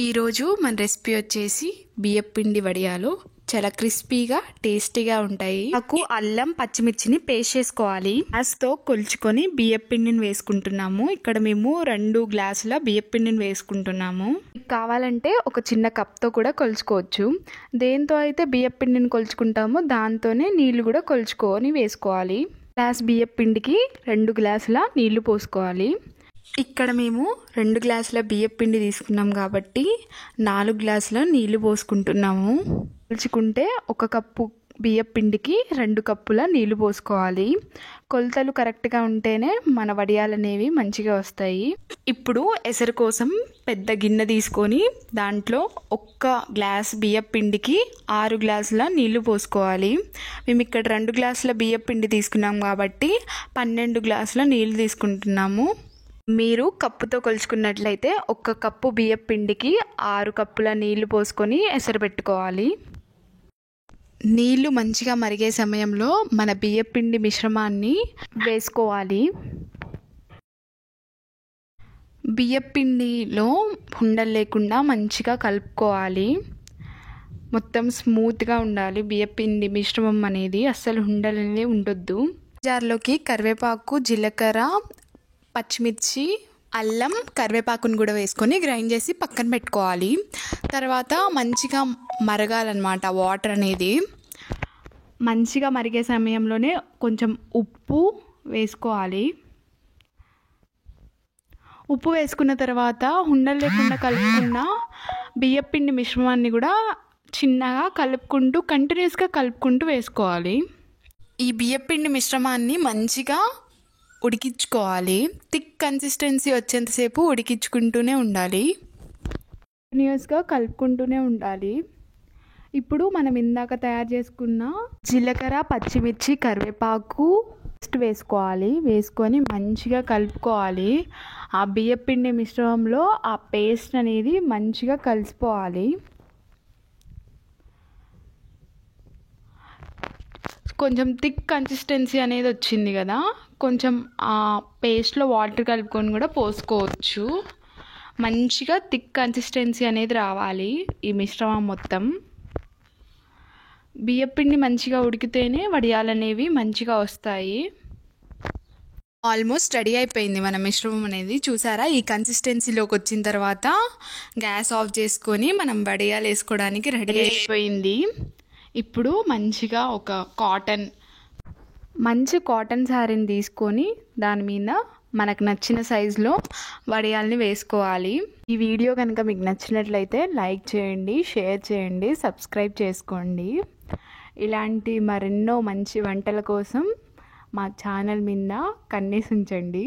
ఈరోజు మన రెసిపీ వచ్చేసి బియ్యపు పిండి వడియాలు. చాలా క్రిస్పీగా టేస్టీగా ఉంటాయి. నాకు అల్లం పచ్చిమిర్చిని పేస్ట్ చేసుకోవాలి. గ్లాస్తో కొలుచుకొని బియ్యపు పిండిని వేసుకుంటున్నాము. ఇక్కడ మేము 2 గ్లాసుల బియ్యపు పిండిని వేసుకుంటున్నాము. కావాలంటే ఒక చిన్న కప్తో కూడా కొలుచుకోవచ్చు. దేంతో అయితే బియ్యపు పిండిని కొలుచుకుంటామో దాంతోనే నీళ్లు కూడా కొలుచుకొని వేసుకోవాలి. గ్లాస్ బియ్యపు పిండికి 2 గ్లాసుల నీళ్లు పోసుకోవాలి. ఇక్కడ మేము 2 గ్లాసుల బియ్యపు పిండి తీసుకున్నాం కాబట్టి 4 గ్లాసుల నీళ్లు పోసుకుంటున్నాము. కొలుచుకుంటే 1 కప్పు బియ్యపు పిండికి 2 కప్పుల నీళ్లు పోసుకోవాలి. కొలతలు కరెక్ట్గా ఉంటేనే మన వడియాలు అనేవి మంచిగా వస్తాయి. ఇప్పుడు ఎసరు కోసం పెద్ద గిన్నె తీసుకొని దాంట్లో 1 గ్లాస్ బియ్యపు పిండికి 6 గ్లాసుల నీళ్లు పోసుకోవాలి. మేము ఇక్కడ 2 గ్లాసుల బియ్యపు పిండి తీసుకున్నాం కాబట్టి 12 గ్లాసుల నీళ్లు తీసుకుంటున్నాము. మీరు కప్పుతో కొలుచుకున్నట్లయితే 1 కప్పు బియ్యపు పిండికి 6 కప్పుల నీళ్లు పోసుకొని ఎసరు పెట్టుకోవాలి. నీళ్లు మంచిగా మరిగే సమయంలో మన బియ్యపు పిండి మిశ్రమాన్ని వేసుకోవాలి. బియ్యపు పిండిలో ఉండలు లేకుండా మంచిగా కలుపుకోవాలి. మొత్తం స్మూత్గా ఉండాలి బియ్యపు పిండి మిశ్రమం అనేది, అస్సలు ఉండలు అనేది ఉండొద్దు. జార్లోకి కరివేపాకు, జీలకర్ర, పచ్చిమిర్చి, అల్లం, కరివేపాకును కూడా వేసుకొని గ్రైండ్ చేసి పక్కన పెట్టుకోవాలి. తర్వాత మంచిగా మరగాలన్నమాట వాటర్ అనేది. మంచిగా మరిగే సమయంలోనే కొంచెం ఉప్పు వేసుకోవాలి. ఉప్పు వేసుకున్న తర్వాత ఉండలు లేకుండా కలుపుకున్న బియ్యపు పిండి మిశ్రమాన్ని కూడా చిన్నగా కలుపుకుంటూ కంటిన్యూస్గా కలుపుకుంటూ వేసుకోవాలి. ఈ బియ్యపు పిండి మిశ్రమాన్ని మంచిగా ఉడికించుకోవాలి. థిక్ కన్సిస్టెన్సీ వచ్చేంతసేపు ఉడికించుకుంటూనే ఉండాలి. కంటిన్యూస్గా కలుపుకుంటూనే ఉండాలి. ఇప్పుడు మనం ఇందాక తయారు చేసుకున్న జీలకర్ర, పచ్చిమిర్చి, కరివేపాకు వేసుకోవాలి. వేసుకొని మంచిగా కలుపుకోవాలి. ఆ బియ్యపు పిండి మిశ్రమంలో ఆ పేస్ట్ అనేది మంచిగా కలిసిపోవాలి. కొంచెం థిక్ కన్సిస్టెన్సీ అనేది వచ్చింది కదా, కొంచెం ఆ పేస్ట్లో వాటర్ కలుపుకొని కూడా పోసుకోవచ్చు. మంచిగా థిక్ కన్సిస్టెన్సీ అనేది రావాలి ఈ మిశ్రమం మొత్తం. బియ్యపు పిండి మంచిగా ఉడికితేనే వడియాలు అనేవి మంచిగా వస్తాయి. ఆల్మోస్ట్ రెడీ అయిపోయింది మన మిశ్రమం అనేది. చూసారా, ఈ కన్సిస్టెన్సీలోకి వచ్చిన తర్వాత గ్యాస్ ఆఫ్ చేసుకొని మనం వడియాలు వేసుకోవడానికి రెడీ అయిపోయింది. ఇప్పుడు మంచిగా ఒక మంచి కాటన్ శారీని తీసుకొని దాని మీద మనకు నచ్చిన సైజులో వడియాల్ని వేసుకోవాలి. ఈ వీడియో కనుక మీకు నచ్చినట్లయితే లైక్ చేయండి, షేర్ చేయండి, సబ్స్క్రైబ్ చేసుకోండి. ఇలాంటి మరెన్నో మంచి వంటల కోసం మా ఛానల్ మీద కన్నేసి ఉంచండి.